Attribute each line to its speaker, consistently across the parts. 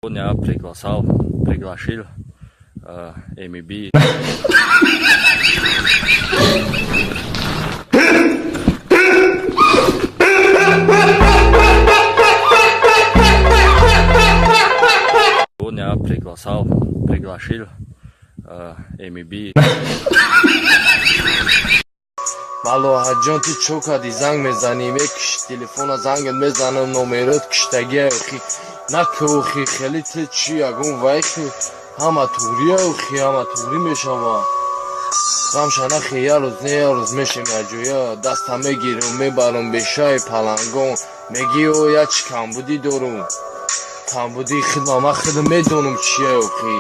Speaker 1: Я приглашил MB. Я приглашил MB.
Speaker 2: Мало ҳаҷон ту чо кади занг мезанӣ мекиши телефона зангат мезанам номерот киштагия ухи наку ухи хели те чи ягон вайхи ҳама тугрия ухи ҳама тугрӣ мешава ғамшана хи ярӯз не ярӯз мешем яҷоя даста мегирам мебарам бешаи палангон меги о я чи камбудӣ дорум камбудӣ хидма ман худам медонам чия ухи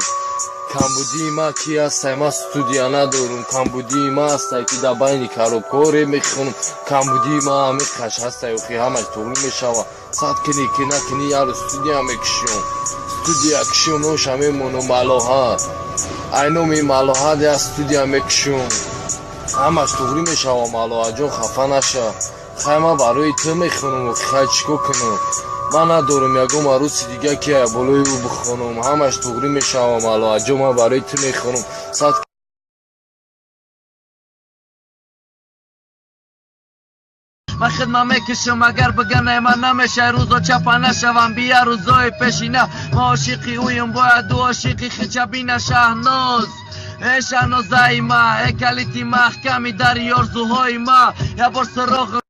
Speaker 2: камбудии ма ки ҳастай ман студия надорум камбудии ма ҳастай ки дар байни коробкоре мехонам камбудии ма ҳами қаш ҳастай ухи ҳамаш туғрӣ мешава сад кини ки накини яро студия мекишем студия кишем ноша мемонам малоҳат ай номи малоҳат я студия мекишем ҳамаш туғрӣ мешава малоҳаҷон хафа наша хай ман барои ту мехонам ухи хай чико кунам ман надорам ягон маруси дига ки болои ӯ бихонам ҳамаш туғрӣ мешава малоҳаҷон ман барои ту мехонам сад
Speaker 3: من خدمت میکشم اگر بگنه من نمیشه روزا چپا نشوم بیا روزای پیشینه ما عاشقی اویم باید دو عاشقی خچبی نشهناز ای شهنازای ما ای کلیتی محکمی در یارزوهای ما یا بار سراغ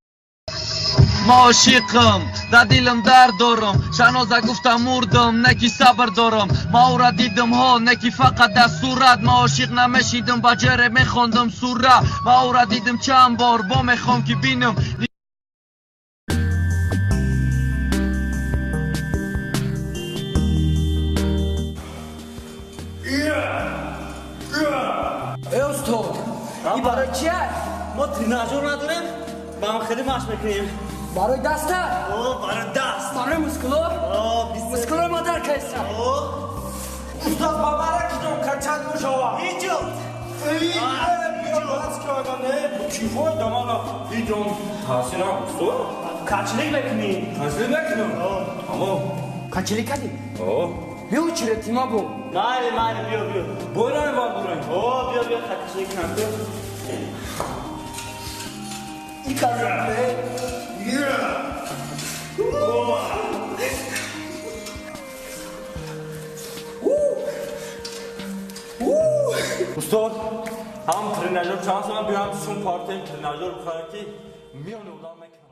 Speaker 3: ما عاشقم در دلم درد دارم شهنازه گفتم مردم نکی صبر دارم ما او را دیدم ها نکی فقط در صورت ما عاشق نمیشیدم با جره میخوندم سوره ما او را دیدم چند بار با میخوام که بینم
Speaker 4: استاد این برای چیه؟
Speaker 5: ما تریناژور نداریم با هم خیلی مشق میکنیم
Speaker 4: برای دسته؟
Speaker 5: برای دست
Speaker 4: برای مسکلو؟ مسکلو ما در کیسه
Speaker 5: استاد بابره کجا کچند مشاوه اینجا اینجا باز که آگانه چیفای دامالا اینجا تحصیل هم استاد کچلی بکنیم کچلی بکنیم اما
Speaker 4: کچلی کدی؟ بیو چیره تیما بو
Speaker 5: نه بیا بایران بار برای بیا کچلی کنم بیا
Speaker 4: این کاره
Speaker 5: استاد هم تریناژور چانس من بیان چون پارتی تریناژور بخواهیم که میان اولان میکنم